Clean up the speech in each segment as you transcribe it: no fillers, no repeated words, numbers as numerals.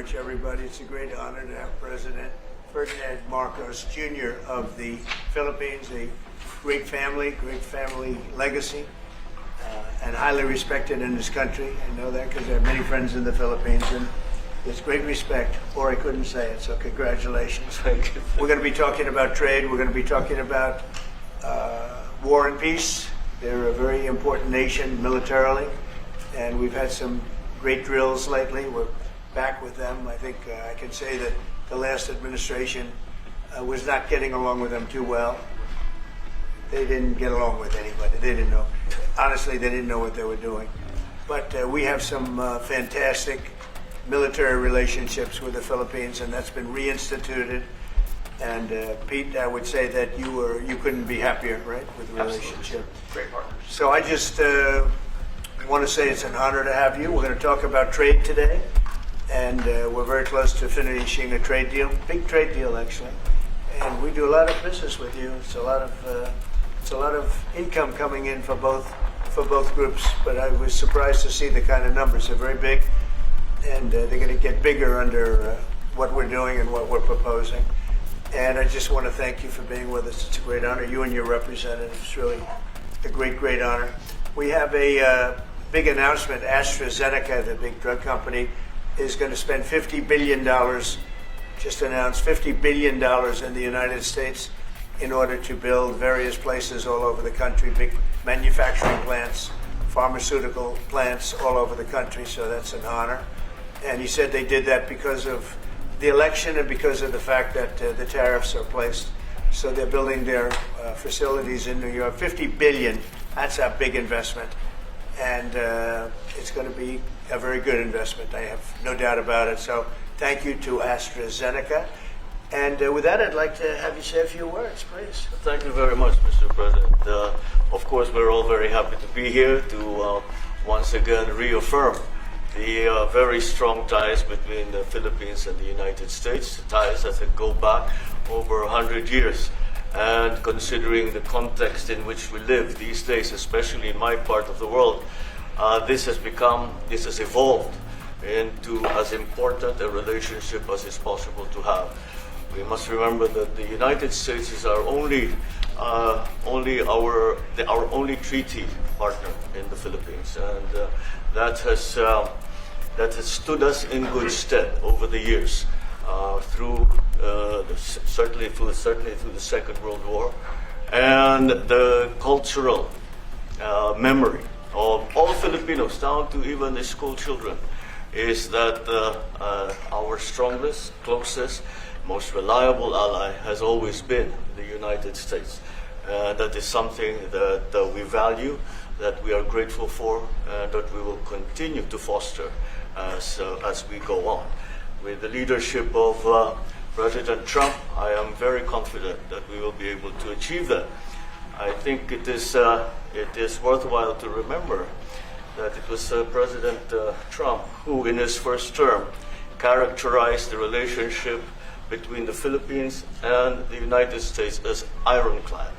much, everybody. It's a great honor to have President Ferdinand Marcos Jr. of the Philippines, a great family legacy, and highly respected in this country. I know that because I have many friends in the Philippines, and there's great respect, or I couldn't say it, so congratulations. Thank you. We're going to be talking about trade. We're going to be talking about war and peace. They're a very important nation militarily, and we've had some great drills lately. We're back with them. I think I can say that the last administration was not getting along with them too well. They didn't get along with anybody. They didn't know. Honestly, they didn't know what they were doing. But we have some fantastic military relationships with the Philippines, and that's been reinstituted. And Pete, I would say that you couldn't be happier, right, with the relationship. Great partners. So I just want to say it's an honor to have you. We're going to talk about trade today, and we're very close to finishing a trade deal, big trade deal actually. And we do a lot of business with you. It's a lot of income coming in for both groups. But I was surprised to see the kind of numbers. They're very big, and they're going to get bigger under what we're doing and what we're proposing. And I just want to thank you for being with us. It's a great honor. You and your representative. It's really a great honor. We have a big announcement. AstraZeneca, the big drug company, is going to spend $50 billion, just announced $50 billion in the United States in order to build various places all over the country, big manufacturing plants, pharmaceutical plants all over the country. So that's an honor. And he said they did that because of the election and because of the fact that the tariffs are placed. So they're building their facilities in New York. $50 billion, that's a big investment. And it's going to be a very good investment. I have no doubt about it. So thank you to AstraZeneca. And with that, I'd like to have you say a few words, please. Thank you very much, Mr. President. Of course, we're all very happy to be here to once again reaffirm the very strong ties between the Philippines and the United States, ties that go back over 100 years. And considering the context in which we live these days, especially in my part of the world, this has evolved into as important a relationship as is possible to have. We must remember that the United States is our only treaty partner in the Philippines, and that has stood us in good stead over the years, certainly through the Second World War, and the cultural memory of all Filipinos, down to even the school children, is that our strongest, closest, most reliable ally has always been the United States. That is something that we value, that we are grateful for, and that we will continue to foster as we go on. With the leadership of President Trump, I am very confident that we will be able to achieve that. I think it is worthwhile to remember that it was President Trump who, in his first term, characterized the relationship between the Philippines and the United States as ironclad.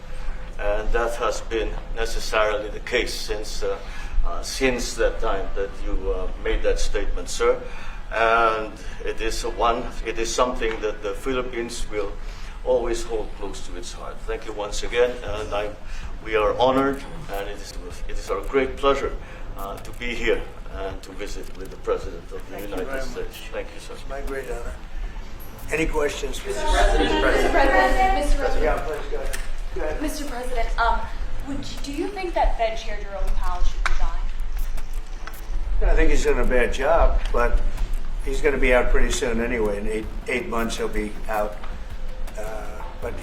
And that has been necessarily the case since that time that you made that statement, sir. And it is something that the Philippines will always hold close to its heart. Thank you once again, and we are honored, and it is our great pleasure to be here and to visit with the President of the United States. Thank you, sir. It's my great honor. Any questions, please? Mr. President, Yeah, please go ahead. Go ahead. Mr. President, do you think that Fed Chair Jerome Powell should resign? I think he's doing a bad job, but he's going to be out pretty soon anyway. In eight months, he'll be out. But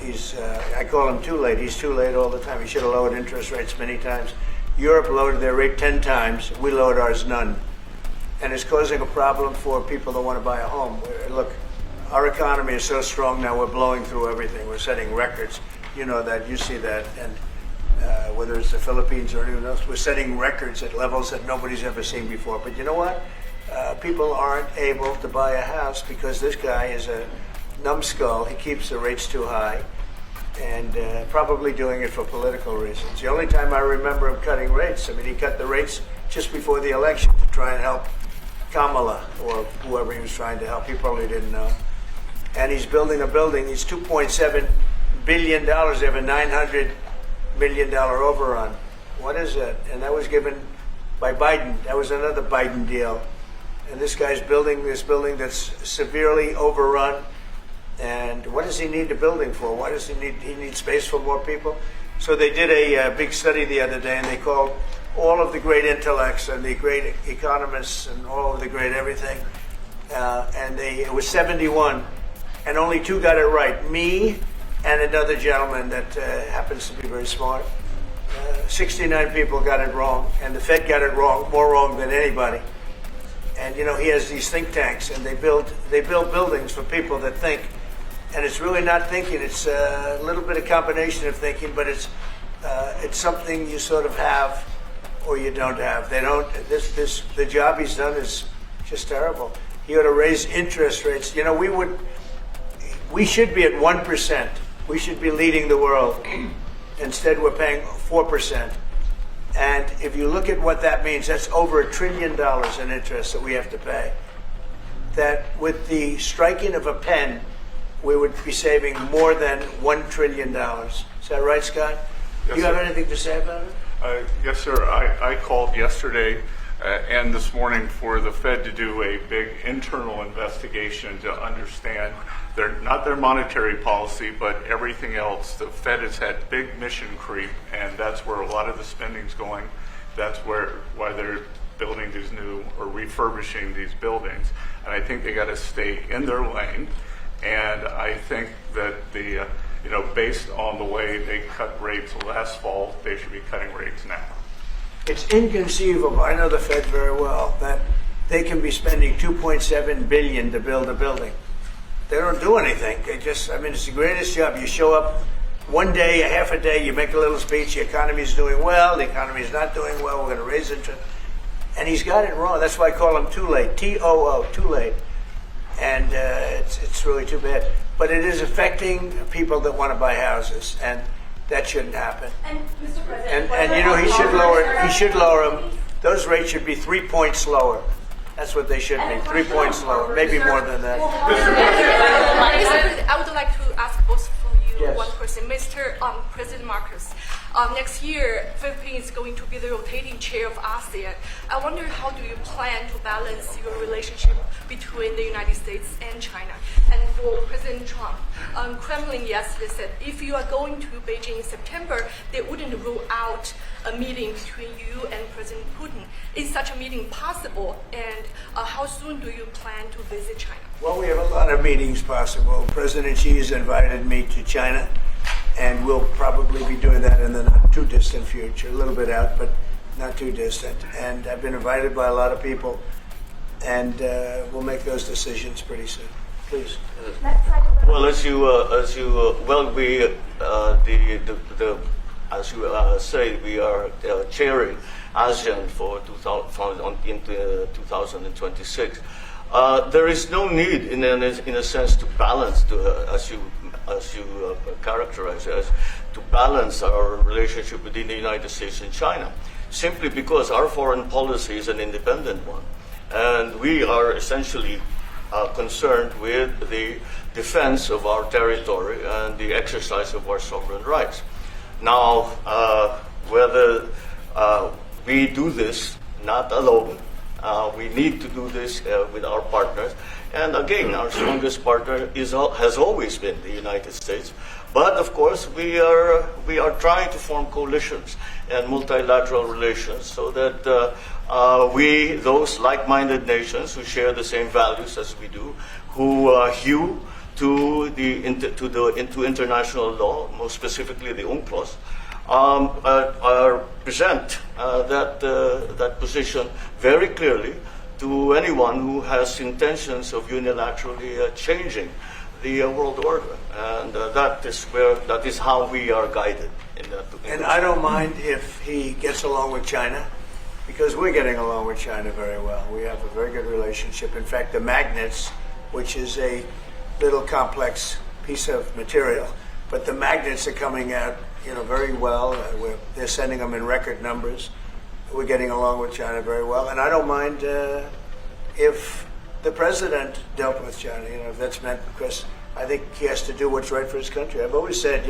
I call him too late. He's too late all the time. He should have lowered interest rates many times. Europe lowered their rate 10 times. We lowered ours none. And it's causing a problem for people that want to buy a home. Look, our economy is so strong now, we're blowing through everything. We're setting records. You know that, you see that. And whether it's the Philippines or anyone else, we're setting records at levels that nobody's ever seen before. But you know what? People aren't able to buy a house because this guy is a numbskull. He keeps the rates too high, and probably doing it for political reasons. The only time I remember him cutting rates, he cut the rates just before the election to try and help Kamala or whoever he was trying to help. He probably didn't know. And he's building a building. He's $2.7 billion. They have a $900 million overrun. What is that? And that was given by Biden. That was another Biden deal. And this guy's building this building that's severely overrun. And what does he need the building for? Why does he need space for more people? So they did a big study the other day, and they called all of the great intellects and the great economists and all of the great everything. And it was 71, and only 2 got it right. Me and another gentleman that happens to be very smart. 69 people got it wrong, and the Fed got it wrong, more wrong than anybody. And you know, he has these think tanks, and they build buildings for people that think. And it's really not thinking; it's a little bit of combination of thinking, but it's something you sort of have or you don't have. They don't. The job he's done is just terrible. He ought to raise interest rates. You know, we should be at 1%. We should be leading the world. Instead, we're paying 4%. And if you look at what that means, that's over $1 trillion in interest that we have to pay. That with the striking of a pen, we would be saving more than $1 trillion. Is that right, Scott? Yes, Do you have sir. anything to say about it? Yes, sir. I called yesterday and this morning for the Fed to do a big internal investigation to understand not their monetary policy, but everything else. The Fed has had big mission creep, and that's where a lot of the spending's going. That's why they're building these new or refurbishing these buildings. And I think they got to stay in their lane. And I think that based on the way they cut rates last fall, they should be cutting rates now. It's inconceivable, I know the Fed very well, that they can be spending $2.7 billion to build a building. They don't do anything. It's the greatest job. You show up one day, a half a day, you make a little speech, the economy's doing well, the economy's not doing well, we're going to raise interest. And he's got it wrong. That's why I call him too late, T-O-O, too late. And it's really too bad. But it is affecting people that want to buy houses, and that shouldn't happen. And Mr. President, And you know, he should lower them. Those rates should be 3 points lower. That's what they should be, 3 points lower, maybe more than that. Mr. President, I would like to ask both of you Yes. one question. Mr. President Marcos, next year, Philippines is going to be the rotating chair of ASEAN. I wonder, how do you plan to balance your relationship between the United States and China? And for President Trump, Kremlin yesterday said if you are going to Beijing in September, they wouldn't rule out a meeting between you and President Putin. Is such a meeting possible? And how soon do you plan to visit China? Well, we have a lot of meetings possible. President Xi has invited me to China, and we'll probably be doing that in the not too distant future. A little bit out, but not too distant. And I've been invited by a lot of people, and we'll make those decisions pretty soon. Please. Well, as you say, we are chairing ASEAN for 2026. There is no need, in a sense, to balance, as you characterize as, to balance our relationship within the United States and China, simply because our foreign policy is an independent one, and we are essentially concerned with the defense of our territory and the exercise of our sovereign rights. Now, whether we do this not alone, we need to do this with our partners. And again, our strongest partner has always been the United States. But of course, we are trying to form coalitions and multilateral relations so that those like-minded nations who share the same values as we do, who hew to international law, most specifically the UNCLOS, present that position very clearly to anyone who has intentions of unilaterally changing the world order, and that is how we are guided in that. And I don't mind if he gets along with China, because we're getting along with China very well. We have a very good relationship. In fact, the magnets, which is a little complex piece of material, but the magnets are coming out, very well. They're sending them in record numbers. We're getting along with China very well, and I don't mind if the president dealt with China, if that's meant, because I think he has to do what's right for his country. I've always said,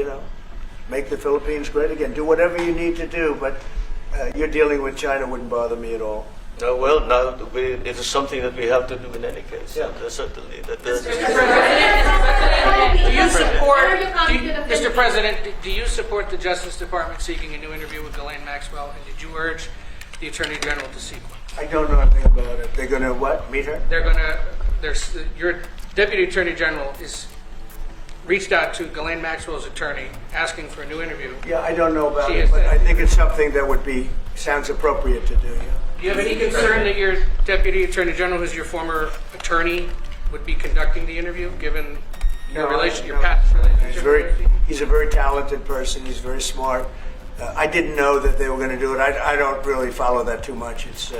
make the Philippines great again. Do whatever you need to do, but you're dealing with China wouldn't bother me at all. Well, now it is something that we have to do in any case. Yeah, certainly. Mr. President, do you support the Justice Department seeking a new interview with Ghislaine Maxwell, and did you urge the Attorney General to seek one? I don't know anything about it. They're going to what? Meet her? Your Deputy Attorney General is reached out to Ghislaine Maxwell's attorney asking for a new interview. Yeah, I don't know about She it, has but that. I think it's something that sounds appropriate to do. Yeah. Do you have any concern that your Deputy Attorney General, who's your former attorney, would be conducting the interview, given your past relationship? He's a very talented person. He's very smart. I didn't know that they were going to do it. I don't really follow that too much. It's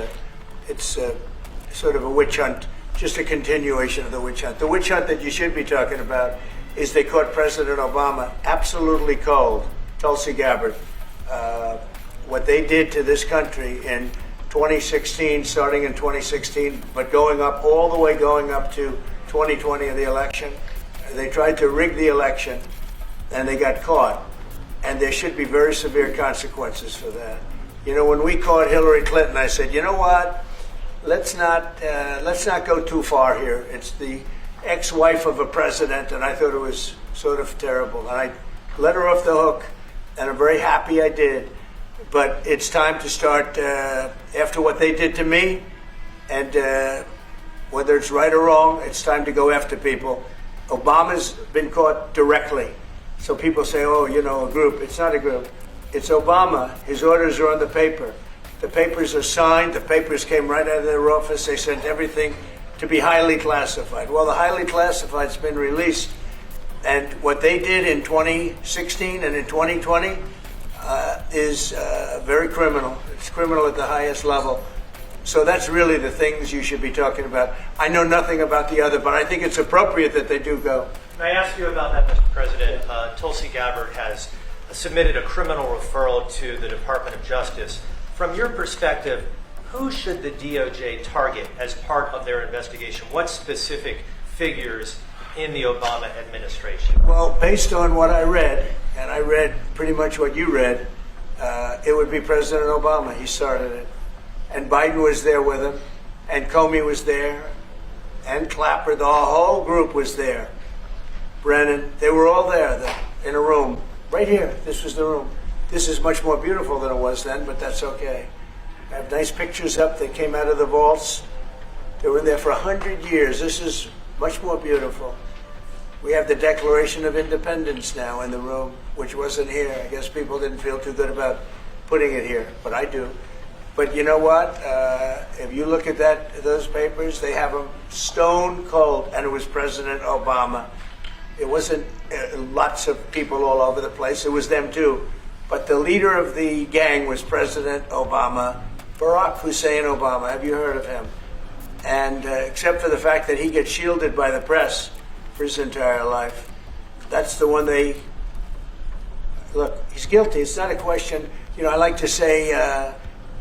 sort of a witch hunt, just a continuation of the witch hunt. The witch hunt that you should be talking about is they caught President Obama absolutely cold, Tulsi Gabbard. What they did to this country in 2016, starting in 2016, but going up to 2020 of the election. They tried to rig the election, and they got caught. And there should be very severe consequences for that. When we caught Hillary Clinton, I said, you know what? Let's not go too far here. It's the ex-wife of a president, and I thought it was sort of terrible. And I let her off the hook, and I'm very happy I did. But it's time to start, after what they did to me, and whether it's right or wrong, it's time to go after people. Obama's been caught directly. So people say, a group. It's not a group. It's Obama. His orders are on the paper. The papers are signed. The papers came right out of their office. They sent everything to be highly classified. Well, the highly classified's been released. And what they did in 2016 and in 2020 is very criminal. It's criminal at the highest level. So that's really the things you should be talking about. I know nothing about the other, but I think it's appropriate that they do go. May I ask you about that, Mr. President? Tulsi Gabbard has submitted a criminal referral to the Department of Justice. From your perspective, who should the DOJ target as part of their investigation? What specific figures in the Obama administration? Well, based on what I read, and I read pretty much what you read, it would be President Obama. He started it. And Biden was there with him, and Comey was there, and Clapper. The whole group was there. Brennan, they were all there in a room. Right here, this was the room. This is much more beautiful than it was then, but that's okay. I have nice pictures up that came out of the vaults. They were in there for 100 years. This is much more beautiful. We have the Declaration of Independence now in the room, which wasn't here. I guess people didn't feel too good about putting it here, but I do. But you know what? If you look at those papers, they have them stone cold, and it was President Obama. It wasn't lots of people all over the place. It was them too. But the leader of the gang was President Obama, Barack Hussein Obama. Have you heard of him? And except for the fact that he gets shielded by the press for his entire life, that's the one they... Look, he's guilty. It's not a question. I like to say...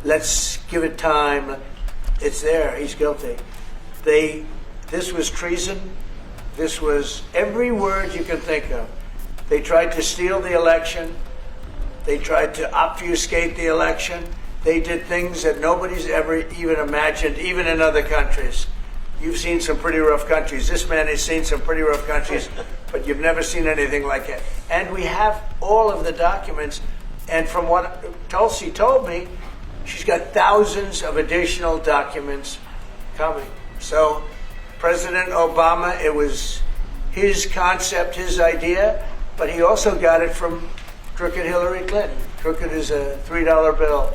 let's give it time. It's there. He's guilty. This was treason. This was every word you can think of. They tried to steal the election. They tried to obfuscate the election. They did things that nobody's ever even imagined, even in other countries. You've seen some pretty rough countries. This man has seen some pretty rough countries, but you've never seen anything like it. And we have all of the documents. And from what Tulsi told me, she's got thousands of additional documents coming. So President Obama, it was his concept, his idea, but he also got it from crooked Hillary Clinton. Crooked is a $3 bill.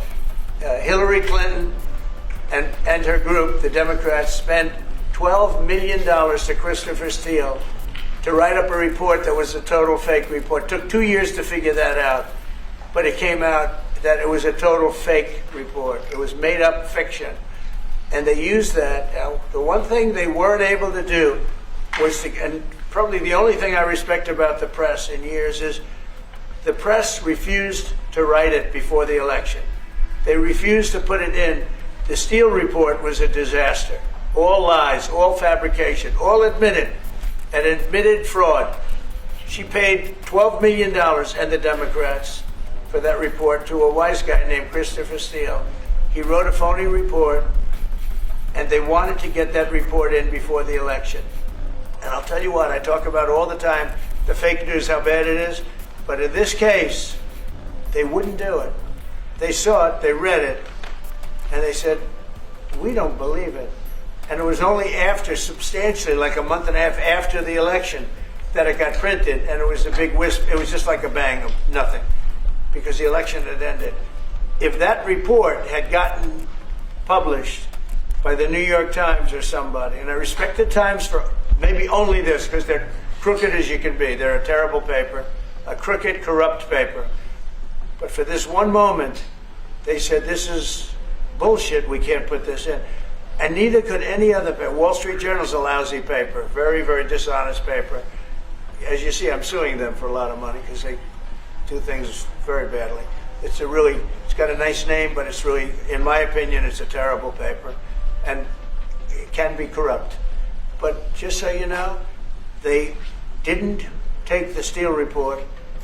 Hillary Clinton and her group, the Democrats, spent $12 million to Christopher Steele to write up a report that was a total fake report. Took 2 years to figure that out, but it came out that it was a total fake report. It was made up fiction. And they used that. Now, the one thing they weren't able to do was to, and probably the only thing I respect about the press in years is the press refused to write it before the election. They refused to put it in. The Steele report was a disaster. all lies, all fabrication, all admitted, an admitted fraud. She paid $12 million, and the Democrats, for that report to a wise guy named Christopher Steele. He wrote a phony report, and they wanted to get that report in before the election. And I'll tell you what, I talk about all the time, the fake news, how bad it is. But in this case, they wouldn't do it. They saw it, they read it, and they said, we don't believe it. And it was only after, substantially, like a month and a half after the election, that it got printed, and it was a big wisp. It was just like a bang of nothing, because the election had ended. If that report had gotten published by the New York Times or somebody, and I respect the Times for maybe only this, because they're crooked as you can be. They're a terrible paper, a crooked, corrupt paper. But for this one moment, they said, this is bullshit, we can't put this in. And neither could any other paper. Wall Street Journal's a lousy paper, very, very dishonest paper. As you see, I'm suing them for a lot of money because they do things very badly. It's got a nice name, but it's really, in my opinion, it's a terrible paper. And it can be corrupt. But just so you know, they didn't take the Steele report.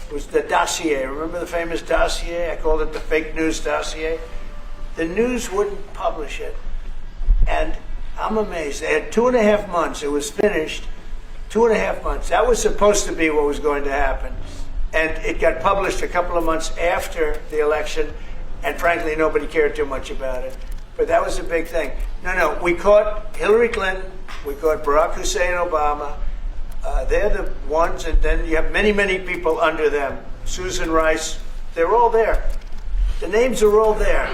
It was the dossier. Remember the famous dossier? I called it the fake news dossier. The news wouldn't publish it. And I'm amazed. They had 2.5 months. It was finished. 2.5 months. That was supposed to be what was going to happen. And it got published a couple of months after the election. And frankly, nobody cared too much about it. But that was a big thing. No, we caught Hillary Clinton. We caught Barack Hussein Obama. They're the ones, and then you have many, many people under them. Susan Rice, they're all there. The names are all there.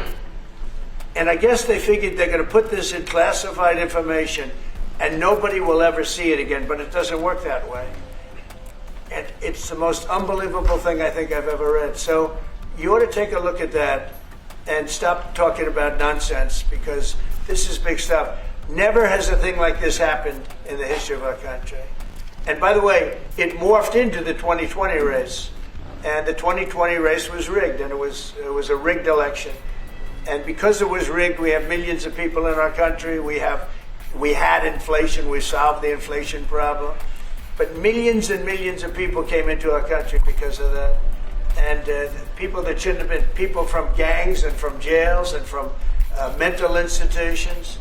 And I guess they figured they're going to put this in classified information and nobody will ever see it again, but it doesn't work that way. And it's the most unbelievable thing I think I've ever read. So you ought to take a look at that and stop talking about nonsense, because this is big stuff. Never has a thing like this happened in the history of our country. And by the way, it morphed into the 2020 race. And the 2020 race was rigged, and it was a rigged election. And because it was rigged, we have millions of people in our country. We had inflation. We solved the inflation problem. But millions and millions of people came into our country because of that. And people that shouldn't have been, people from gangs and from jails and from mental institutions,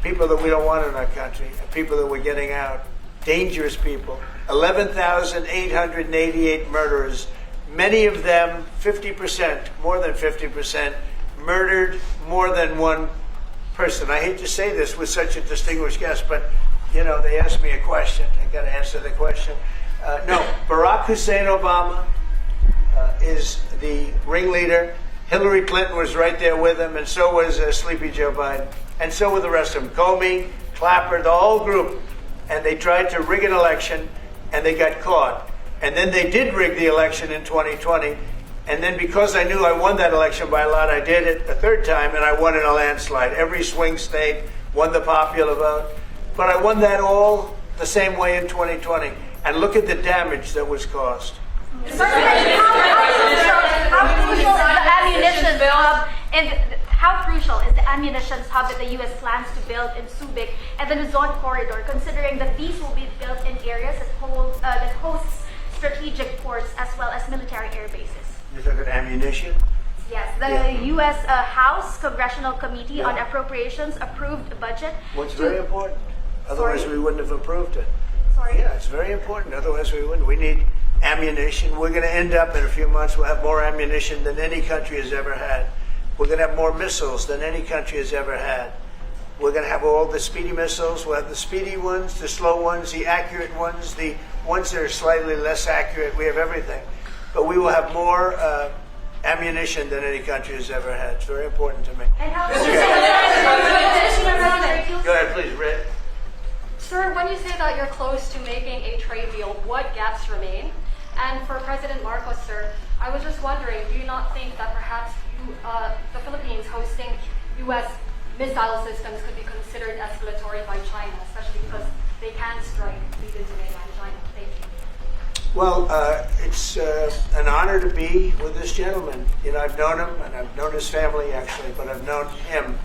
people that we don't want in our country, people that we're getting out, dangerous people. 11,888 murderers, many of them, 50%, more than 50%, murdered more than one person. I hate to say this with such a distinguished guest, but you know, they asked me a question. I got to answer the question. No, Barack Hussein Obama is the ringleader. Hillary Clinton was right there with him, and so was Sleepy Joe Biden, and so were the rest of them. Comey, Clapper, the whole group. And they tried to rig an election, and they got caught. And then they did rig the election in 2020. And then because I knew I won that election by a lot, I did it a third time, and I won in a landslide. Every swing state won the popular vote. But I won that all the same way in 2020. And look at the damage that was caused. How crucial is the ammunition hub, and how crucial is the ammunition hub that the U.S. plans to build in Subic and the Luzon corridor, considering that these will be built in areas that hosts strategic ports as well as military air bases? You're talking ammunition? Yes, the U.S. House Congressional Committee on Appropriations approved a budget. What's very important. Otherwise, we wouldn't have approved it. Sorry. Yeah, it's very important. Otherwise, we wouldn't. We need ammunition. We're going to end up in a few months, we'll have more ammunition than any country has ever had. We're going to have more missiles than any country has ever had. We're going to have all the speedy missiles. We'll have the speedy ones, the slow ones, the accurate ones, the ones that are slightly less accurate. We have everything. But we will have more ammunition than any country has ever had. It's very important to me. And how Go ahead, please, Red. Sir, when you say that you're close to making a trade deal, what gaps remain? And for President Marcos, sir, I was just wondering, do you not think that perhaps the Philippines hosting U.S. missile systems could be considered escalatory by China, especially because they can strike deep into mainland China? Thank you. Well, it's an honor to be with this gentleman. You know, I've known him, and I've known his family, actually, but I've known him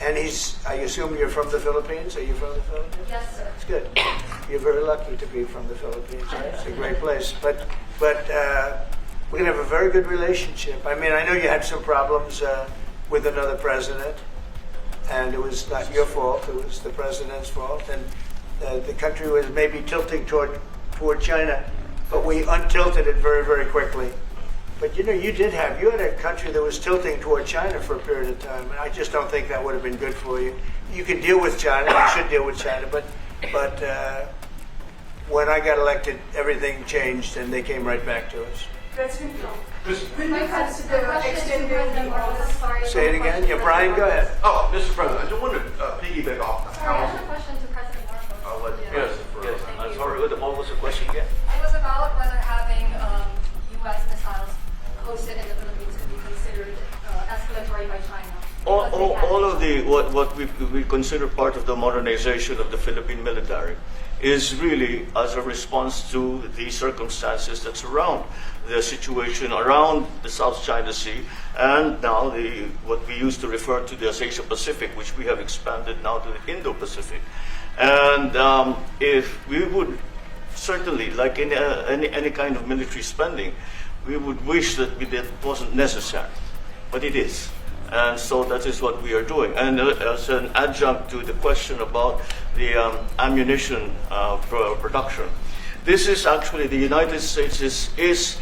And I assume you're from the Philippines? Are you from the Philippines? Yes, sir. It's good. You're very lucky to be from the Philippines. It's a great place. But we're going to have a very good relationship. I mean, I know you had some problems with another president, and it was not your fault. It was the president's fault. And the country was maybe tilting toward China, but we untilted it very, very quickly. But you had a country that was tilting toward China for a period of time, and I just don't think that would have been good for you. You can deal with China, you should deal with China, but when I got elected, everything changed, and they came right back to us. President Trump, My question to President Marcos. Sorry. Say it again. Yeah, Brian, go ahead. Oh, Mr. President, I just wanted to piggyback off the Sorry, I have a housing. question to President Marcos. I'll let you Yes, answer yes. first. I'm sorry, what was the question again? It was about whether having U.S. missiles hosted in the Philippines could be considered escalatory by China. All of the what we consider part of the modernization of the Philippine military is really as a response to the circumstances that surround the situation around the South China Sea and now what we used to refer to as Asia Pacific, which we have expanded now to the Indo-Pacific. And if we would certainly, like in any kind of military spending, we would wish that it wasn't necessary, but it is. And so that is what we are doing. And as an adjunct to the question about the ammunition production, this is actually the United States is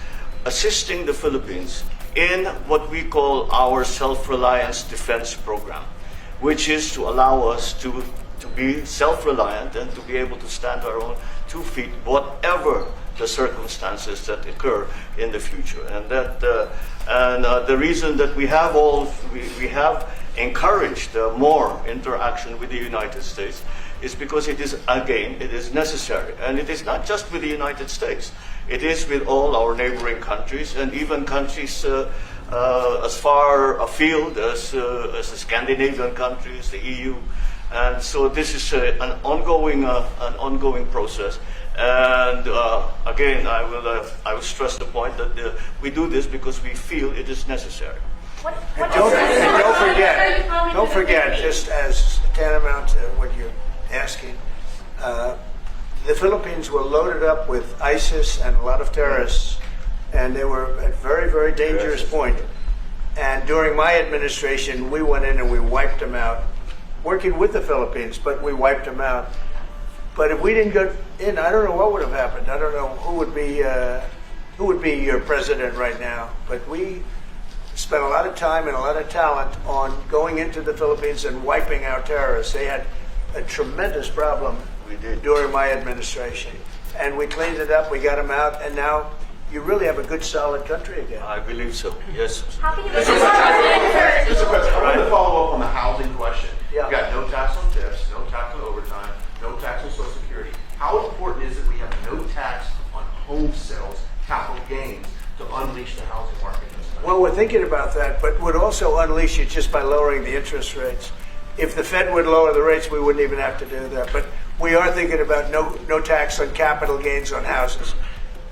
assisting the Philippines in what we call our self-reliance defense program, which is to allow us to be self-reliant and to be able to stand our own 2 feet, whatever the circumstances that occur in the future. And the reason that we have encouraged more interaction with the United States is because it is necessary. And it is not just with the United States. It is with all our neighboring countries and even countries as far afield as the Scandinavian countries, the EU. And so this is an ongoing process. And again, I will stress the point that we do this because we feel it is necessary. Don't forget, just as tantamount to what you're asking, the Philippines were loaded up with ISIS and a lot of terrorists, and they were at a very, very dangerous point. And during my administration, we went in and we wiped them out, working with the Philippines, but we wiped them out. But if we didn't go in, I don't know what would have happened. I don't know who would be your president right now. But we spent a lot of time and a lot of talent on going into the Philippines and wiping out terrorists. They had a tremendous problem during my administration. And we cleaned it up, we got them out, and now you really have a good, solid country again. I believe so, yes. Happy to be Mr. President, I wanted to follow up on the housing question. Yeah. You've got no tax on tips, no tax on overtime, no tax on Social Security. How important is it we have no tax on home sales, capital gains, to unleash the housing market in this country? Well, we're thinking about that, but would also unleash it just by lowering the interest rates. If the Fed would lower the rates, we wouldn't even have to do that. But we are thinking about no tax on capital gains on houses.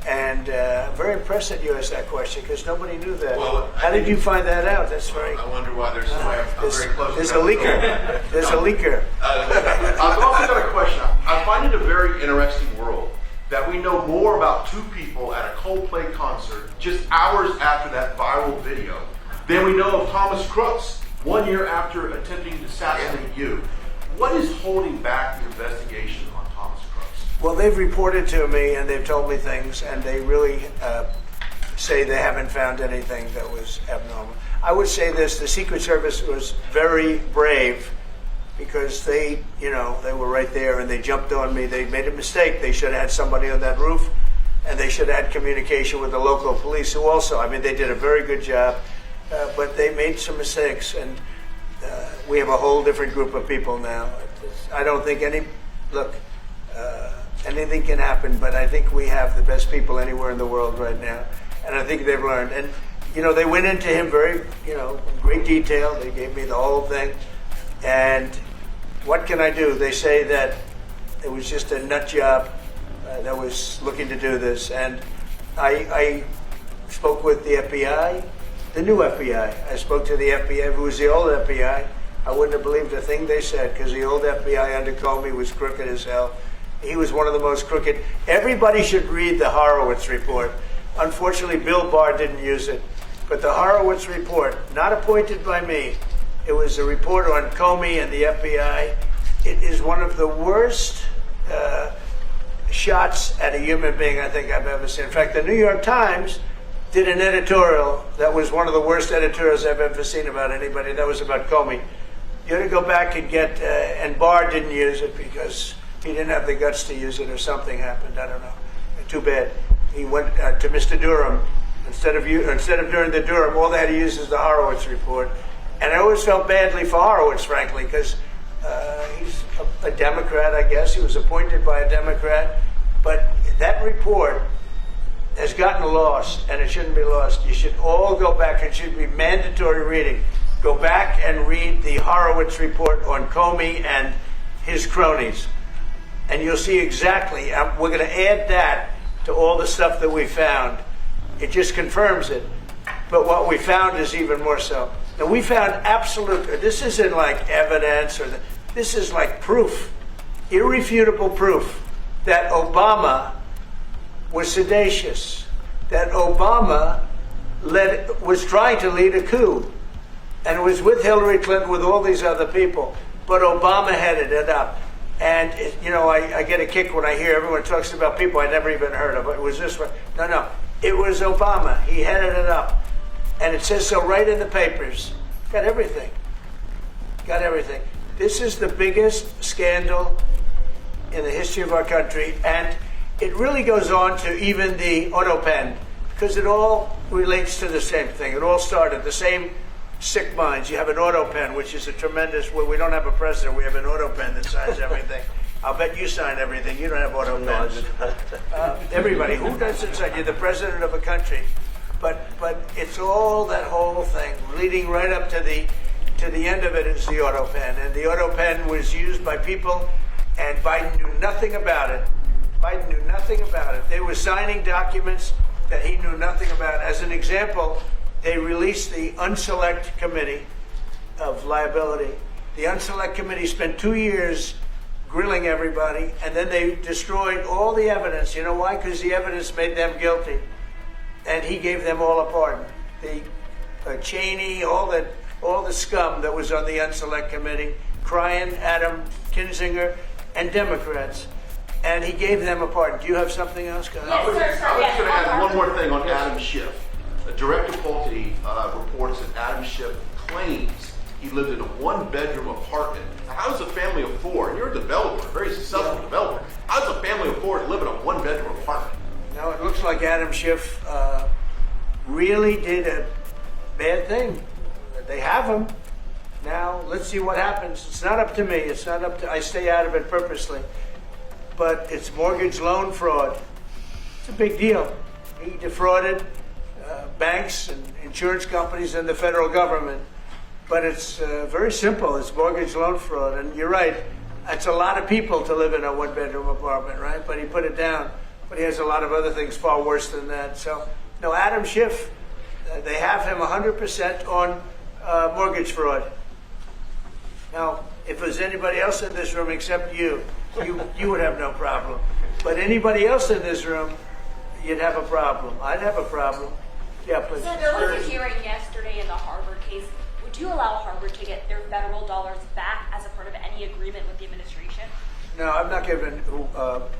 And I'm very impressed that you asked that question because nobody knew that. Well, How did you find that out? That's very. I wonder why there's somebody I'm very close There's to. a leaker. There's a leaker. I've also got a question. I find it a very interesting world that we know more about two people at a Coldplay concert just hours after that viral video than we know of Thomas Crooks 1 year after attempting to assassinate you. What is holding back the investigation on Thomas Crooks? Well, they've reported to me and they've told me things, and they really say they haven't found anything that was abnormal. I would say this: the Secret Service was very brave because they were right there and they jumped on me. They made a mistake. They should have had somebody on that roof, and they should have had communication with the local police, who also, I mean, they did a very good job, but they made some mistakes, and we have a whole different group of people now. I don't think anything can happen, but I think we have the best people anywhere in the world right now, and I think they've learned. And they went into him very, in great detail. They gave me the whole thing, and what can I do? They say that it was just a nut job that was looking to do this, and I spoke with the FBI, the new FBI. I spoke to the FBI, who was the old FBI, I wouldn't have believed a thing they said, because the old FBI under Comey was crooked as hell. He was one of the most crooked. Everybody should read the Horowitz report. Unfortunately, Bill Barr didn't use it. But the Horowitz report, not appointed by me, it was a report on Comey and the FBI. It is one of the worst shots at a human being I think I've ever seen. In fact, the New York Times did an editorial that was one of the worst editorials I've ever seen about anybody. That was about Comey. You ought to go back and get, and Barr didn't use it because he didn't have the guts to use it, or something happened. I don't know. Too bad. He went to Mr. Durham. Instead of doing the Durham, all they had to use is the Horowitz report. And I always felt badly for Horowitz, frankly, because he's a Democrat, I guess. He was appointed by a Democrat. But that report has gotten lost, and it shouldn't be lost. You should all go back. It should be mandatory reading. Go back and read the Horowitz report on Comey and his cronies. And you'll see exactly, we're going to add that to all the stuff that we found. It just confirms it. But what we found is even more so. Now, we found absolute, this isn't like evidence, this is like proof, irrefutable proof that Obama was seditious, that Obama was trying to lead a coup, and was with Hillary Clinton, with all these other people, but Obama headed it up. And, I get a kick when I hear everyone talks about people I never even heard of. It was this one. No. It was Obama. He headed it up. And it says so right in the papers. Got everything. This is the biggest scandal in the history of our country. And it really goes on to even the auto pen, because it all relates to the same thing. It all started the same sick minds. You have an auto pen, which is a tremendous, we don't have a president, we have an auto pen that signs everything. I'll bet you sign everything. You don't have auto pens. Everybody, who doesn't sign? You're the president of a country. But it's all that whole thing, leading right up to the end of it is the auto pen. And the auto pen was used by people, and Biden knew nothing about it. They were signing documents that he knew nothing about. As an example, they released the Unselect Committee of Liability. The Unselect Committee spent 2 years grilling everybody, and then they destroyed all the evidence. You know why? Because the evidence made them guilty, and he gave them all a pardon. The Cheney, all the scum that was on the Unselect Committee, Cryan, Adam Kinzinger, and Democrats, and he gave them a pardon. Do you have something else? Go ahead. I was going to add one more thing on Adam Schiff. Director Pulte reports that Adam Schiff claims he lived in a one-bedroom apartment. Now, how does a family of four, and you're a developer, a very successful developer, how does a family of four live in a one-bedroom apartment? Now, it looks like Adam Schiff really did a bad thing. They have him. Now, let's see what happens. It's not up to me. I stay out of it purposely. But it's mortgage loan fraud. It's a big deal. He defrauded banks and insurance companies and the federal government. But it's very simple. It's mortgage loan fraud. And you're right. It's a lot of people to live in a one-bedroom apartment, right? But he put it down. But he has a lot of other things far worse than that. So, no, Adam Schiff, they have him 100% on mortgage fraud. Now, if there's anybody else in this room except you would have no problem. But anybody else in this room, you'd have a problem. I'd have a problem. Yeah, please. So there was a hearing yesterday in the Harvard case. Would you allow Harvard to get their federal dollars back as a part of any agreement with the administration? No, I'm not giving.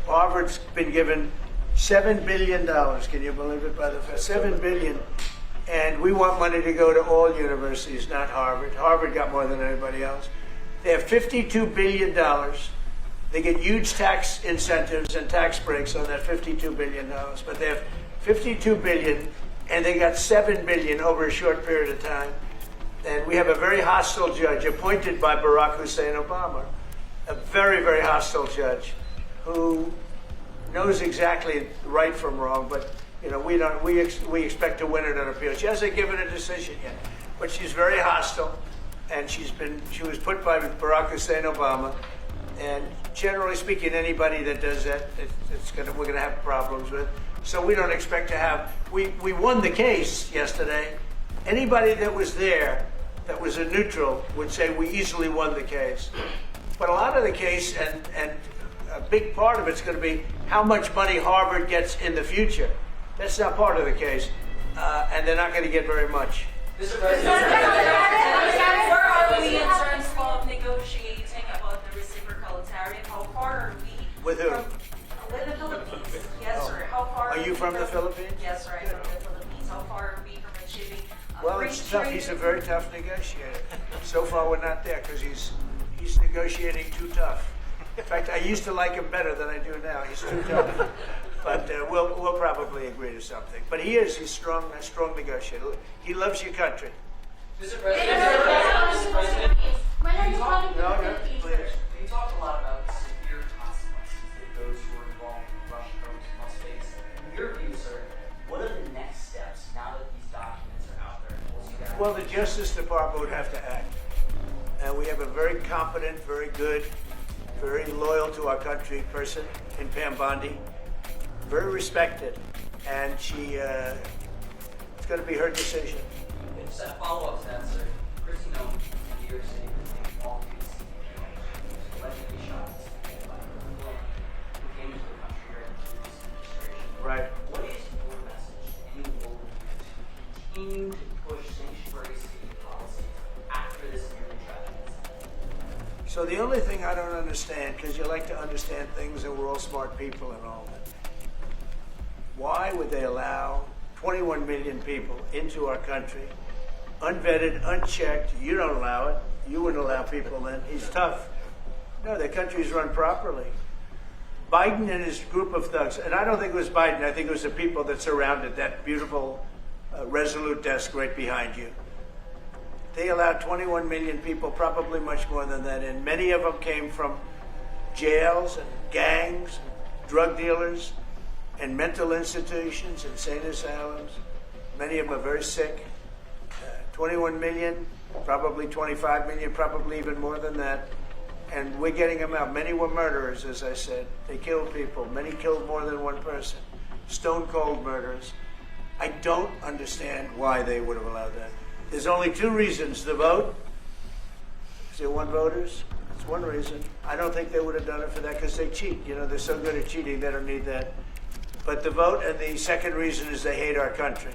Harvard's been given $7 billion. Can you believe it? By the $7 billion, and we want money to go to all universities, not Harvard. Harvard got more than anybody else. They have $52 billion. They get huge tax incentives and tax breaks on that $52 billion. But they have $52 billion, and they got $7 billion over a short period of time. And we have a very hostile judge appointed by Barack Hussein Obama, a very, very hostile judge who knows exactly right from wrong. But we expect to win it on appeal. She hasn't given a decision yet, but she's very hostile, and she was put by Barack Hussein Obama. And generally speaking, anybody that does that, we're going to have problems with. So we don't expect to have. We won the case yesterday. Anybody that was there that was a neutral would say we easily won the case. But a lot of the case, and a big part of it's going to be how much money Harvard gets in the future. That's not part of the case, and they're not going to get very much. Mr. President, where are we in terms of negotiating about the reciprocal tariff? How far are we? With who? With the Philippines. Yes, sir. How far? Are you from the Philippines? Yes, sir. I'm from the Philippines. How far are we from achieving? Well, it's tough. He's a very tough negotiator. So far, we're not there because he's negotiating too tough. In fact, I used to like him better than I do now. He's too tough. But we'll probably agree to something. But he's strong, a strong negotiator. He loves your country. Mr. President, Mr. President, When are you coming to No, the no, Philippines, please. sir? you talk a lot about the severe consequences that those who are involved in Russian probes must face. In your view, sir, what are the next steps now that these documents are out there? Well, the Justice Department would have to act. And we have a very competent, very good, very loyal to our country person in Pam Bondi, very respected. And it's going to be her decision. Just a follow-up to that, sir. Christy Nome in New York City was named all these allegedly shot by people who came into the country during the previous administration. Right. What is your message to any world leaders who continue to push sanctuary city policies after this nearly tragic incident? So the only thing I don't understand, because you like to understand things and we're all smart people and all that, why would they allow 21 million people into our country, unvetted, unchecked? You don't allow it. You wouldn't allow people in. He's tough. No, the country's run properly. Biden and his group of thugs, and I don't think it was Biden, I think it was the people that surrounded that beautiful Resolute desk right behind you. They allowed 21 million people, probably much more than that, and many of them came from jails and gangs, and drug dealers, and mental institutions, insane asylums. Many of them are very sick. 21 million, probably 25 million, probably even more than that. And we're getting them out. Many were murderers, as I said. They killed people. Many killed more than one person. Stone cold murderers. I don't understand why they would have allowed that. There's only two reasons. The vote. Is there one voters? It's one reason. I don't think they would have done it for that because they cheat. You know, they're so good at cheating, they don't need that. But the vote, and the second reason is they hate our country.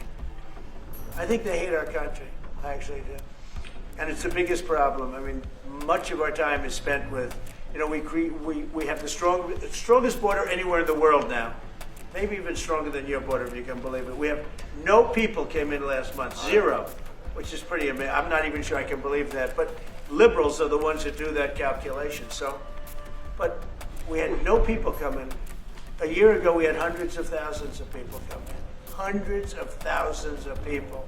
I think they hate our country. I actually do. And it's the biggest problem. I mean, much of our time is spent with, you know, we have the strongest border anywhere in the world now. Maybe even stronger than your border, if you can believe it. We have no people came in last month, 0, which is pretty amazing. I'm not even sure I can believe that. But liberals are the ones that do that calculation. So, but we had no people come in. A year ago, we had hundreds of thousands of people come in. Hundreds of thousands of people.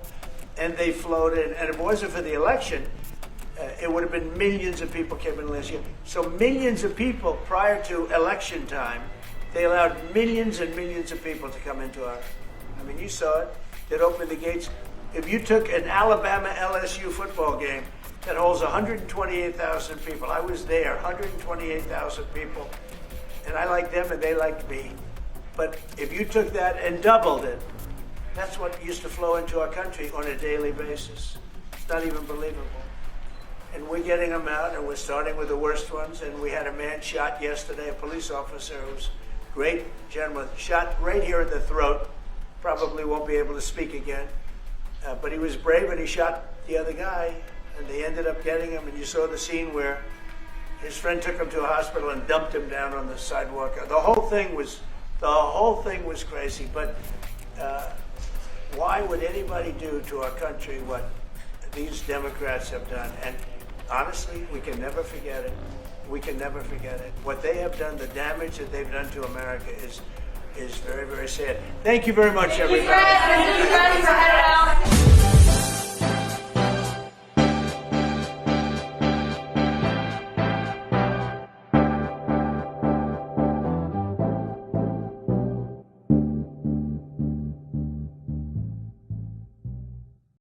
And they flowed in. And if it wasn't for the election, it would have been millions of people came in last year. So millions of people prior to election time, they allowed millions and millions of people to come into our, I mean, you saw it. It opened the gates. If you took an Alabama-LSU football game that holds 128,000 people, I was there, 128,000 people, and I liked them and they liked me. But if you took that and doubled it, that's what used to flow into our country on a daily basis. It's not even believable. And we're getting them out, and we're starting with the worst ones. And we had a man shot yesterday, a police officer who's a great gentleman, shot right here in the throat. Probably won't be able to speak again. But he was brave, and he shot the other guy, and they ended up getting him. And you saw the scene where his friend took him to a hospital and dumped him down on the sidewalk. The whole thing was crazy. But why would anybody do to our country what these Democrats have done? And honestly, we can never forget it. We can never forget it. What they have done, the damage that they've done to America is very, very sad. Thank you very much, everybody. Thank you, President.